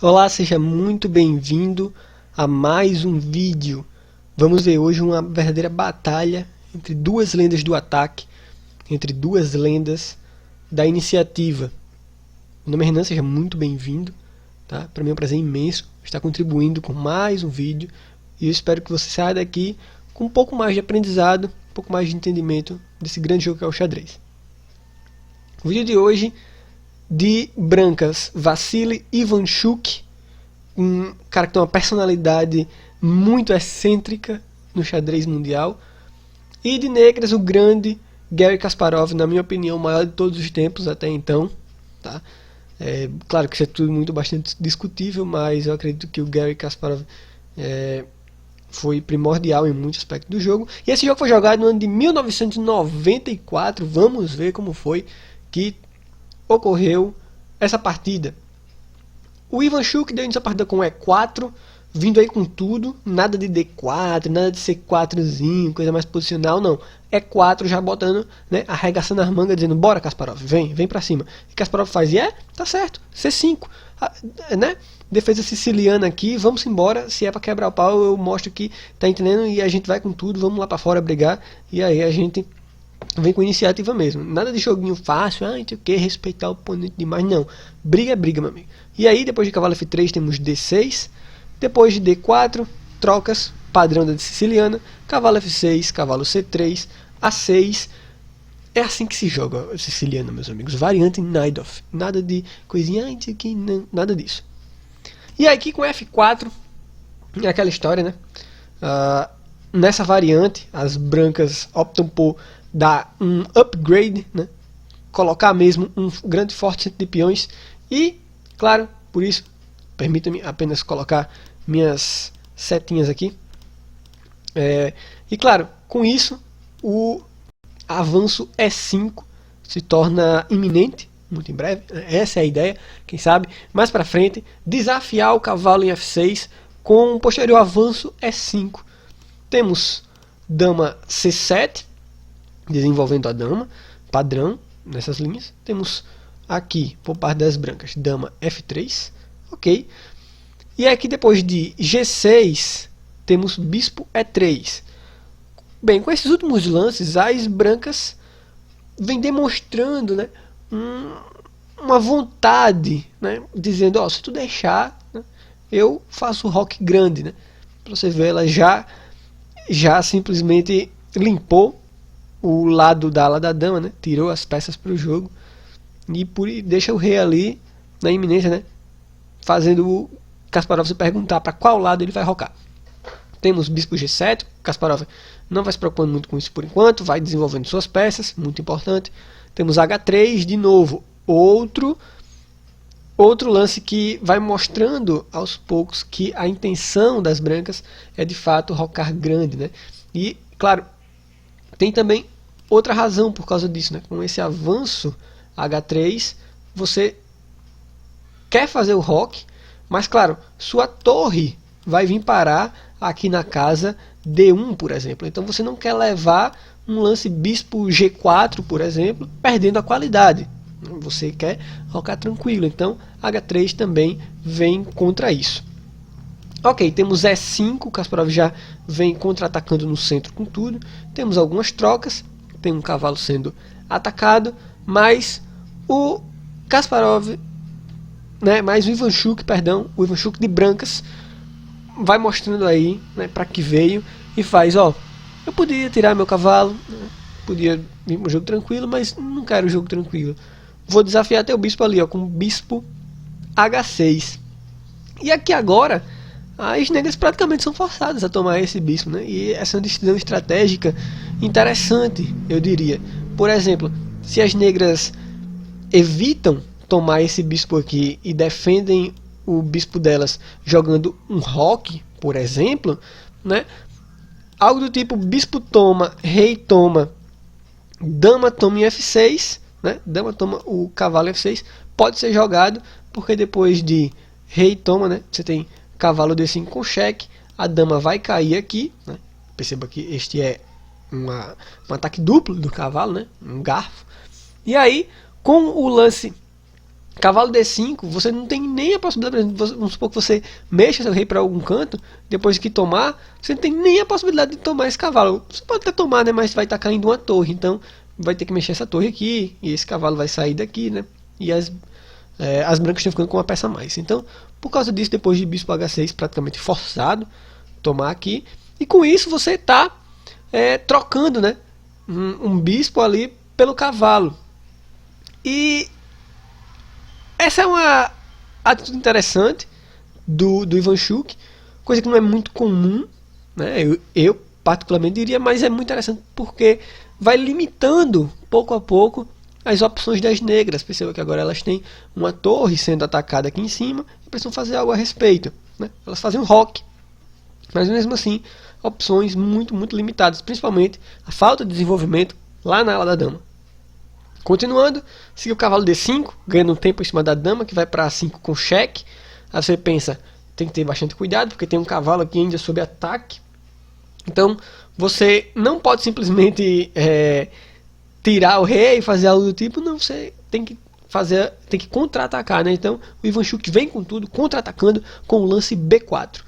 Olá, seja muito bem-vindo a mais um vídeo. Vamos ver hoje uma verdadeira batalha entre duas lendas do ataque, entre duas lendas da iniciativa. Meu nome é Renan, seja muito bem-vindo. Tá? Para mim é um prazer imenso estar contribuindo com mais um vídeo e eu espero que você saia daqui com um pouco mais de aprendizado, um pouco mais de entendimento desse grande jogo que é o xadrez. O vídeo de hoje de brancas, Vassili Ivanchuk, um cara que tem uma personalidade muito excêntrica no xadrez mundial, e de negras, o grande Garry Kasparov, na minha opinião, o maior de todos os tempos até então. Tá? Claro que isso é tudo muito bastante discutível, mas eu acredito que o Garry Kasparov foi primordial em muitos aspectos do jogo. E esse jogo foi jogado no ano de 1994. Vamos ver como foi que ocorreu essa partida. O Ivanchuk deu início à partida com E4, vindo aí com tudo, nada de D4, nada de C4zinho, coisa mais posicional, não. E4 já botando, né, arregaçando as mangas, dizendo, bora Kasparov, vem pra cima. E Kasparov faz, tá certo, C5, né, defesa siciliana aqui, vamos embora, se é pra quebrar o pau eu mostro que tá entendendo e a gente vai com tudo, vamos lá pra fora brigar, e aí a gente vem com iniciativa mesmo. Nada de joguinho fácil, não sei o que, respeitar o oponente demais, não. Briga é briga, meu amigo. E aí, depois de cavalo F3, temos D6. Depois de D4, trocas, padrão da siciliana. Cavalo F6, cavalo C3, A6. É assim que se joga siciliana, meus amigos. Variante Najdorf. Nada de coisinha, não, nada disso. E aqui com F4, é aquela história, né? Nessa variante, as brancas optam por dar um upgrade, né? Colocar mesmo um grande forte centro de peões e, claro, por isso, permita-me apenas colocar minhas setinhas aqui. E claro, com isso, o avanço E5 se torna iminente, muito em breve. Essa é a ideia, quem sabe, mais para frente, desafiar o cavalo em F6 com um posterior avanço E5. Temos dama C7, desenvolvendo a dama, padrão nessas linhas. Temos aqui, por parte das brancas, dama F3, ok. E aqui depois de G6, temos bispo E3. Bem, com esses últimos lances, as brancas vêm demonstrando, né, uma vontade, né, dizendo, se tu deixar, né, eu faço o rock grande, né. Pra você ver, ela já simplesmente limpou o lado da ala da dama, né? Tirou as peças para o jogo e deixa o rei ali na iminência, né? Fazendo o Kasparov se perguntar para qual lado ele vai rocar. Temos bispo G7, Kasparov não vai se preocupando muito com isso por enquanto, vai desenvolvendo suas peças, muito importante. Temos H3 de novo, outro lance que vai mostrando aos poucos que a intenção das brancas é de fato rocar grande, né? E claro, tem também outra razão por causa disso, né? Com esse avanço H3, você quer fazer o rock, mas claro, sua torre vai vir parar aqui na casa D1, por exemplo. Então você não quer levar um lance bispo G4, por exemplo, perdendo a qualidade. Você quer rocar tranquilo. Então H3 também vem contra isso. Ok, temos E5, o Kasparov já vem contra-atacando no centro com tudo. Temos algumas trocas, tem um cavalo sendo atacado, mas o Kasparov, né, mais o Ivanchuk de brancas, vai mostrando aí, né, para que veio e faz, eu podia tirar meu cavalo, né, podia vir para um jogo tranquilo, mas não quero um jogo tranquilo. Vou desafiar até o bispo ali, com o bispo H6. E aqui agora, as negras praticamente são forçadas a tomar esse bispo, né? E essa é uma decisão estratégica interessante, eu diria. Por exemplo, se as negras evitam tomar esse bispo aqui e defendem o bispo delas jogando um roque, por exemplo, né? Algo do tipo bispo toma, rei toma, dama toma em F6, né? Dama toma o cavalo F6, pode ser jogado, porque depois de rei toma, né, você tem cavalo D5 com cheque, a dama vai cair aqui, né? Perceba que este é um ataque duplo do cavalo, né? Um garfo. E aí, com o lance Cavalo D5, você não tem nem a possibilidade, vamos supor que você mexa seu rei para algum canto, depois que tomar, você não tem nem a possibilidade de tomar esse cavalo. Você pode até tomar, né, mas vai estar caindo uma torre, então vai ter que mexer essa torre aqui, e esse cavalo vai sair daqui, né, e as brancas estão ficando com uma peça a mais. Então, por causa disso, depois de bispo H6 praticamente forçado, tomar aqui, e com isso você está trocando, né, um bispo ali pelo cavalo. E essa é uma atitude interessante do Ivanchuk, coisa que não é muito comum, né? Eu particularmente diria, mas é muito interessante porque vai limitando pouco a pouco as opções das negras. Perceba que agora elas têm uma torre sendo atacada aqui em cima e precisam fazer algo a respeito, né? Elas fazem um rock, mas mesmo assim opções muito limitadas, principalmente a falta de desenvolvimento lá na ala da dama. Continuando, siga o cavalo D5, ganhando um tempo em cima da dama, que vai para A5 com cheque. Aí você pensa, tem que ter bastante cuidado, porque tem um cavalo aqui ainda sob ataque. Então, você não pode simplesmente tirar o rei e fazer algo do tipo. Não, você tem que contra-atacar, né? Então, o Ivanchuk vem com tudo, contra-atacando com o lance B4.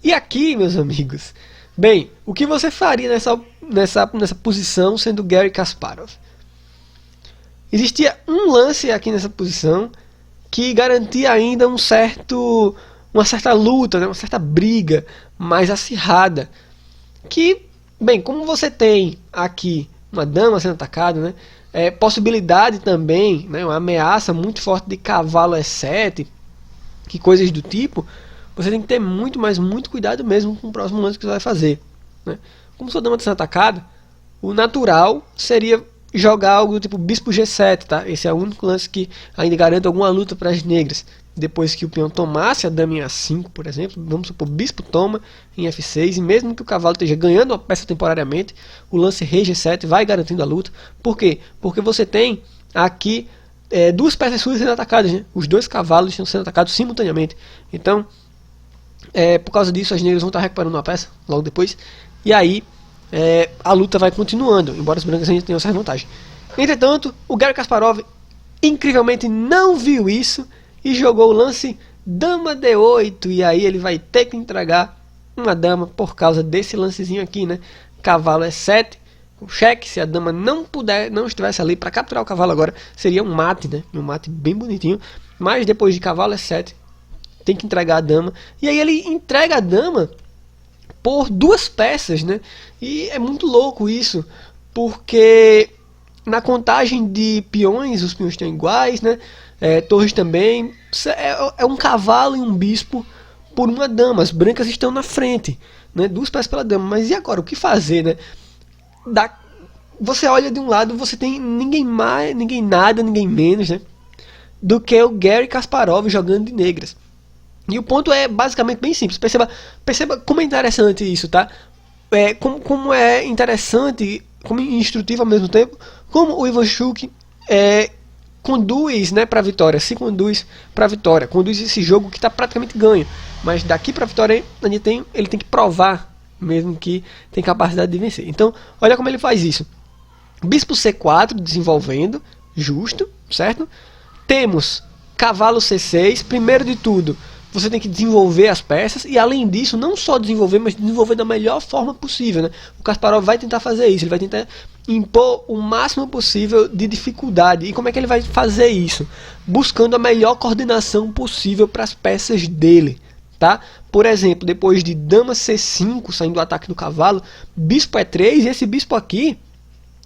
E aqui, meus amigos, bem, o que você faria nessa posição sendo Garry Kasparov? Existia um lance aqui nessa posição que garantia ainda uma certa luta, né, uma certa briga mais acirrada. Que, bem, como você tem aqui uma dama sendo atacada, né, possibilidade também, né, uma ameaça muito forte de cavalo E7, que coisas do tipo, você tem que ter muito cuidado mesmo com o próximo lance que você vai fazer, né. Como sua dama está sendo atacada, o natural seria jogar algo do tipo bispo G7, tá? Esse é o único lance que ainda garante alguma luta para as negras. Depois que o peão tomasse a dama em A5, por exemplo, vamos supor, bispo toma em F6, e mesmo que o cavalo esteja ganhando uma peça temporariamente, o lance rei G7 vai garantindo a luta. Por quê? Porque você tem aqui duas peças suas sendo atacadas, né? Os dois cavalos estão sendo atacados simultaneamente. Então, por causa disso, as negras vão estar recuperando uma peça logo depois, e aí a luta vai continuando, embora as brancas ainda tenham essa vantagem. Entretanto, o Garry Kasparov incrivelmente não viu isso e jogou o lance dama D8, e aí ele vai ter que entregar uma dama por causa desse lancezinho aqui, né? Cavalo E7, com cheque. Se a dama não estivesse ali para capturar o cavalo agora, seria um mate, né? Um mate bem bonitinho, mas depois de cavalo E7 tem que entregar a dama, e aí ele entrega a dama por duas peças, né? E é muito louco isso, porque na contagem de peões, os peões estão iguais, né? Torres também, é um cavalo e um bispo por uma dama. As brancas estão na frente, né? Duas peças pela dama, mas e agora, o que fazer, né? Você olha de um lado, você tem ninguém mais, ninguém nada, ninguém menos, né, do que o Garry Kasparov jogando de negras. E o ponto é basicamente bem simples. Perceba como é interessante isso, tá? Como é interessante, como instrutivo ao mesmo tempo, como o Ivanchuk conduz, né, para a vitória, se conduz para a vitória, conduz esse jogo que está praticamente ganho. Mas daqui para a vitória ele tem que provar mesmo que tem capacidade de vencer. Então, olha como ele faz isso. Bispo C4 desenvolvendo, justo, certo? Temos cavalo C6, primeiro de tudo, você tem que desenvolver as peças, e além disso, não só desenvolver, mas desenvolver da melhor forma possível, né? O Kasparov vai tentar fazer isso, ele vai tentar impor o máximo possível de dificuldade. E como é que ele vai fazer isso? Buscando a melhor coordenação possível para as peças dele, tá? Por exemplo, depois de dama C5, saindo do ataque do cavalo, bispo E3, e esse bispo aqui,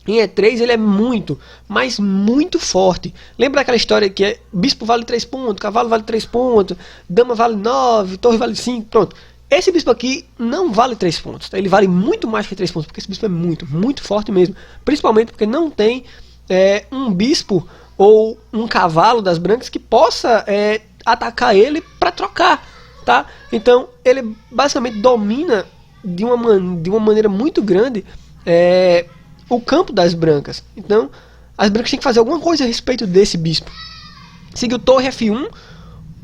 em E3 ele é muito, mas muito forte. Lembra aquela história que bispo vale 3 pontos, cavalo vale 3 pontos, dama vale 9, torre vale 5, pronto. Esse bispo aqui não vale 3 pontos, tá? Ele vale muito mais que 3 pontos, porque esse bispo é muito forte mesmo. Principalmente porque não tem um bispo ou um cavalo das brancas que possa atacar ele para trocar, tá? Então ele basicamente domina de uma maneira muito grande o campo das brancas. Então as brancas têm que fazer alguma coisa a respeito desse bispo. Seguiu torre F1.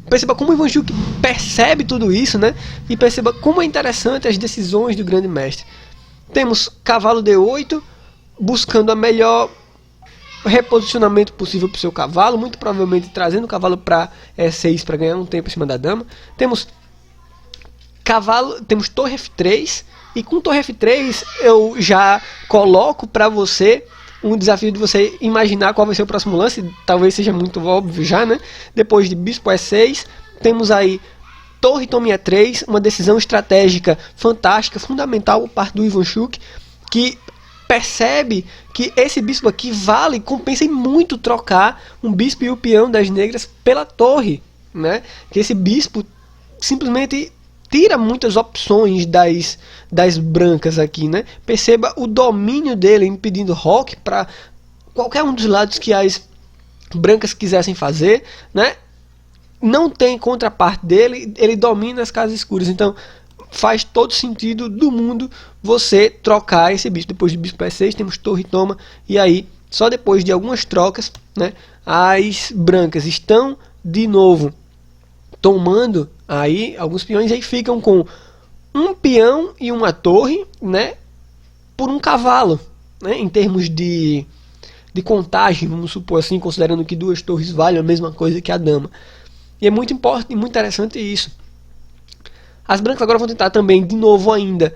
Perceba como o Ivanchuk percebe tudo isso, né? E perceba como é interessante as decisões do grande mestre. Temos cavalo D8 buscando a melhor reposicionamento possível para o seu cavalo, muito provavelmente trazendo o cavalo para E6 para ganhar um tempo em cima da dama. Temos torre F3, e com torre F3 eu já coloco para você um desafio de você imaginar qual vai ser o próximo lance, talvez seja muito óbvio já, né? Depois de bispo E6, temos aí torre toma E3, uma decisão estratégica fantástica, fundamental por parte do Ivanchuk, que percebe que esse bispo aqui compensa muito trocar um bispo e o peão das negras pela torre, né? Que esse bispo simplesmente tira muitas opções das brancas aqui, né? Perceba o domínio dele impedindo roque para qualquer um dos lados que as brancas quisessem fazer, né? Não tem contraparte dele, ele domina as casas escuras, então faz todo sentido do mundo você trocar esse bispo. Depois de bispo E6 temos torre toma, e aí só depois de algumas trocas, né, as brancas estão de novo tomando aí alguns peões, e aí ficam com um peão e uma torre, né, por um cavalo, né, em termos de contagem, vamos supor assim, considerando que duas torres valem a mesma coisa que a dama. E é muito importante e muito interessante isso. As brancas agora vão tentar também, de novo ainda,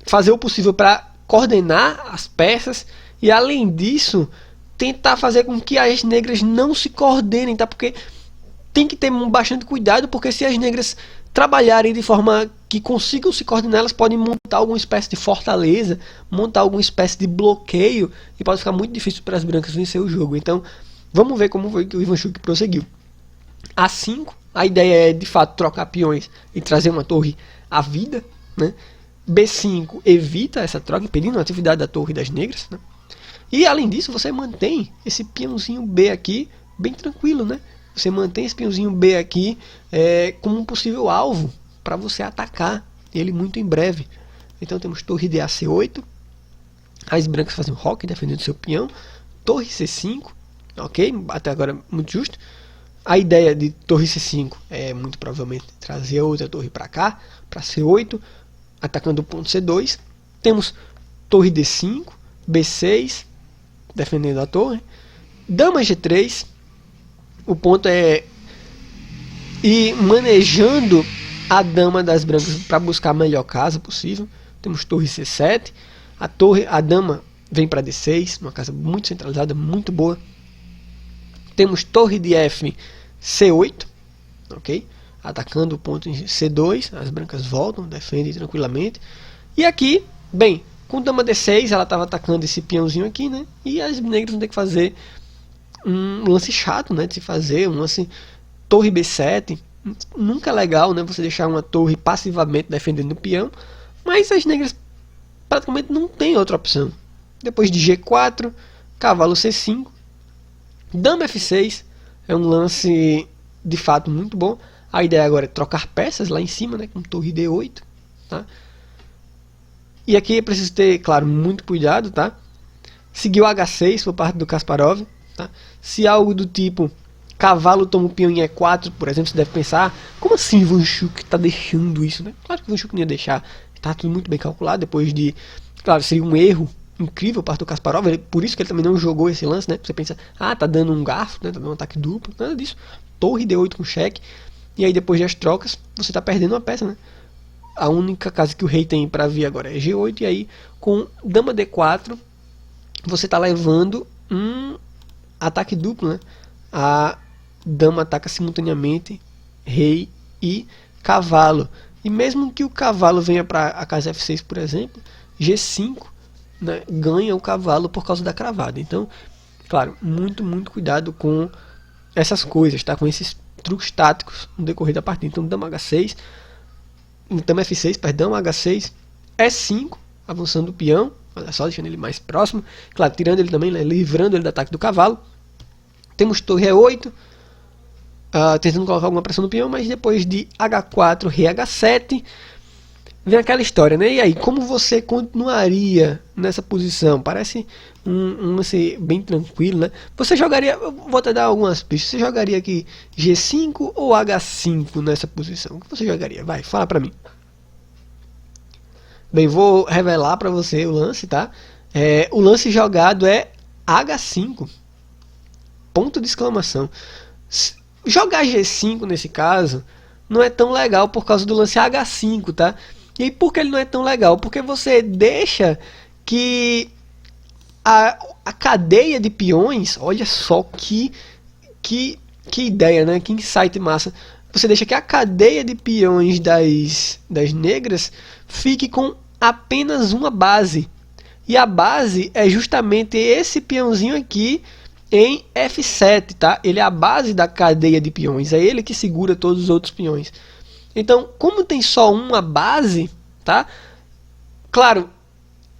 fazer o possível para coordenar as peças, e além disso, tentar fazer com que as negras não se coordenem, tá? Porque tem que ter bastante cuidado, porque se as negras trabalharem de forma que consigam se coordenar, elas podem montar alguma espécie de fortaleza, montar alguma espécie de bloqueio, e pode ficar muito difícil para as brancas vencer o jogo. Então, vamos ver como foi que o Ivanchuk prosseguiu. A5, a ideia é de fato trocar peões e trazer uma torre à vida, né? B5 evita essa troca, impedindo a atividade da torre das negras, né? E além disso, você mantém esse peãozinho B aqui bem tranquilo, né? Você mantém esse peãozinho B aqui como um possível alvo para você atacar ele muito em breve. Então temos torre de AC8, as brancas fazem o roque defendendo seu peão, torre C5, ok? Até agora muito justo. A ideia de torre C5 é muito provavelmente trazer outra torre para cá, para C8, atacando o ponto C2. Temos torre D5, B6, defendendo a torre. Dama G3, o ponto é ir manejando a dama das brancas para buscar a melhor casa possível. Temos torre C7, a dama vem para D6, uma casa muito centralizada, muito boa. Temos torre de F, C8, ok? Atacando o ponto em C2, as brancas voltam, defendem tranquilamente. E aqui, bem, com dama D6, ela estava atacando esse peãozinho aqui, né? E as negras vão ter que fazer um lance chato, né? De se fazer um lance torre B7. Nunca é legal, né? Você deixar uma torre passivamente defendendo o peão. Mas as negras praticamente não tem outra opção. Depois de G4, cavalo C5, dama F6 é um lance de fato muito bom. A ideia agora é trocar peças lá em cima, né, com torre D8, tá? E aqui é preciso ter, claro, muito cuidado, tá? Seguiu H6 por parte do Kasparov, tá? Se algo do tipo cavalo toma o peão em E4, por exemplo, você deve pensar, como assim Ivanchuk está deixando isso, né? Claro que o Ivanchuk não ia deixar, está tudo muito bem calculado, depois de, claro, seria um erro incrível por parte do Kasparov, por isso que ele também não jogou esse lance, né? Você pensa, tá dando um garfo, né? Tá dando um ataque duplo, nada disso. Torre D8 com cheque, e aí depois das trocas, você está perdendo uma peça, né? A única casa que o rei tem para vir agora é G8, e aí com dama D4, você está levando um ataque duplo, né? A dama ataca simultaneamente rei e cavalo. E mesmo que o cavalo venha para a casa F6, por exemplo, G5, né, ganha o cavalo por causa da cravada. Então, claro, muito cuidado com essas coisas, tá? Com esses truques táticos no decorrer da partida. Então, dama H6, dama F6, perdão, H6, E5, avançando o peão, olha só, deixando ele mais próximo, claro, tirando ele também, né, livrando ele do ataque do cavalo. Temos torre E8, tentando colocar alguma pressão no peão, mas depois de H4, rei H7, vem aquela história, né? E aí, como você continuaria nessa posição? Parece um lance bem tranquilo, né? Você jogaria, eu vou até dar algumas pistas, você jogaria aqui G5 ou H5 nessa posição? O que você jogaria? Vai, fala pra mim. Bem, vou revelar pra você o lance, tá? O lance jogado é H5, ponto de exclamação. Jogar G5 nesse caso não é tão legal por causa do lance H5, tá? E aí, por que ele não é tão legal? Porque você deixa que a cadeia de peões, olha só que ideia, né? Que insight massa. Você deixa que a cadeia de peões das negras fique com apenas uma base. E a base é justamente esse peãozinho aqui em F7, tá? Ele é a base da cadeia de peões, é ele que segura todos os outros peões. Então, como tem só uma base, tá? Claro,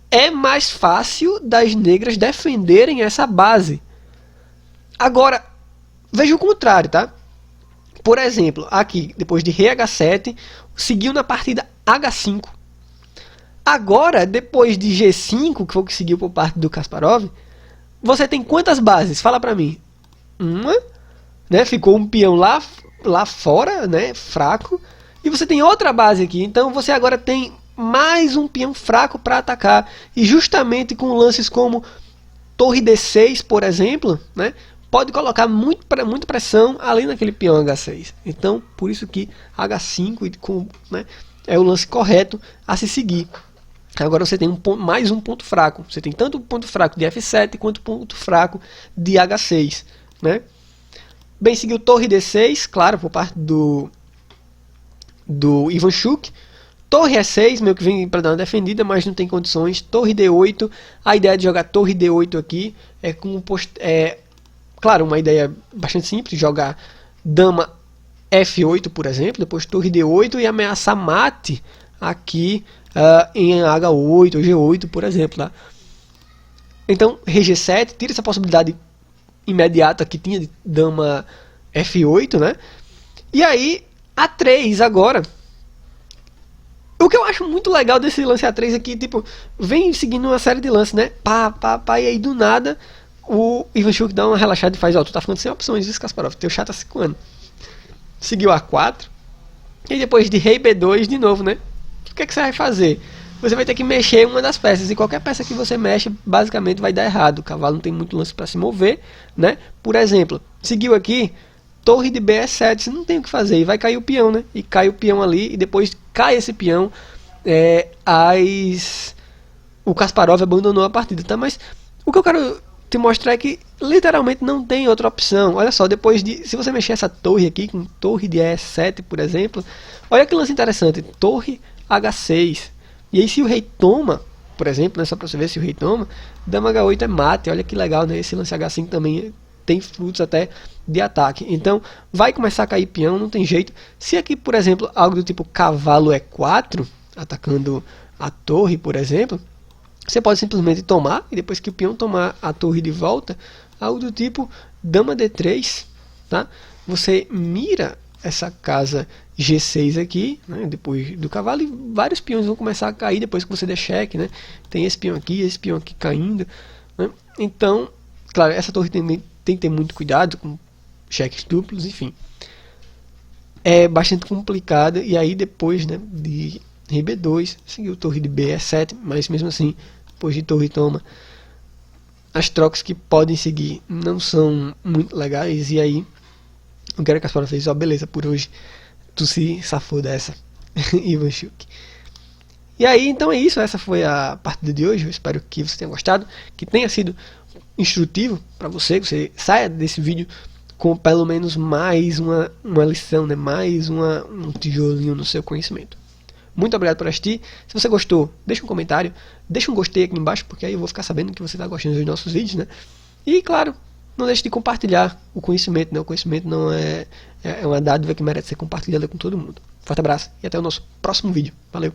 é mais fácil das negras defenderem essa base. Agora, veja o contrário, tá? Por exemplo, aqui, depois de rei H7, seguiu na partida H5. Agora, depois de G5, que foi o que seguiu por parte do Kasparov, você tem quantas bases? Fala pra mim. Uma, né? Ficou um peão lá fora, né? Fraco. E você tem outra base aqui. Então você agora tem mais um peão fraco para atacar. E justamente com lances como torre D6, por exemplo, né? Pode colocar muita pressão ali naquele peão H6. Então, por isso que H5 né, é o lance correto a se seguir. Agora você tem mais um ponto fraco. Você tem tanto o ponto fraco de F7 quanto o ponto fraco de H6. Né? Bem, seguiu torre D6, claro, por parte do Ivanchuk. Torre E6, meio que vem para dar uma defendida, mas não tem condições. Torre D8, a ideia de jogar torre D8 aqui é claro, uma ideia bastante simples, jogar dama F8, por exemplo, depois torre D8 e ameaçar mate aqui em H8 ou G8, por exemplo. Tá? Então, rei G7, tira essa possibilidade imediata que tinha de dama F8, né? E aí, A3 agora. O que eu acho muito legal desse lance A3 aqui, tipo, vem seguindo uma série de lances, né? E aí do nada o Ivanchuk dá uma relaxada e faz, ó, tu tá ficando sem opções, isso, Kasparov, teu chá tá 5 anos. Seguiu A4. E depois de rei B2 de novo, né? O que você vai fazer? Você vai ter que mexer uma das peças. E qualquer peça que você mexe, basicamente vai dar errado. O cavalo não tem muito lance para se mover, né? Por exemplo, seguiu aqui, torre de B7, você não tem o que fazer. E vai cair o peão, né? E cai o peão ali, e depois cai esse peão. O Kasparov abandonou a partida, tá? Mas o que eu quero te mostrar é que literalmente não tem outra opção. Olha só, se você mexer essa torre aqui, com torre de E7, por exemplo, olha que lance interessante, torre H6. E aí se o rei toma, por exemplo, né, só para você ver se o rei toma, dama H8 é mate. Olha que legal, né? Esse lance H5 também tem frutos até de ataque. Então vai começar a cair peão, não tem jeito. Se aqui, por exemplo, algo do tipo cavalo E4, atacando a torre, por exemplo, você pode simplesmente tomar, e depois que o peão tomar a torre de volta, algo do tipo dama D3, tá? Você mira essa casa G6 aqui, né, depois do cavalo, e vários peões vão começar a cair depois que você der cheque, né? Tem esse peão aqui caindo, né? Então, claro, essa torre tem que ter muito cuidado com cheques duplos, enfim. É bastante complicada, e aí depois, né, de rei B2, seguiu torre de B7, mas mesmo assim, depois de torre toma, as trocas que podem seguir não são muito legais, e aí o Garry Kasparov fez, ó, beleza, por hoje tu se safou dessa, Ivanchuk. E aí, então é isso, essa foi a partida de hoje, eu espero que você tenha gostado, que tenha sido instrutivo para você, que você saia desse vídeo com pelo menos mais uma lição, né? Mais um tijolinho no seu conhecimento. Muito obrigado por assistir. Se você gostou, deixa um comentário, deixa um gostei aqui embaixo, porque aí eu vou ficar sabendo que você está gostando dos nossos vídeos, né? E claro, não deixe de compartilhar o conhecimento, né? O conhecimento não é uma dádiva que merece ser compartilhada com todo mundo. Forte abraço e até o nosso próximo vídeo. Valeu!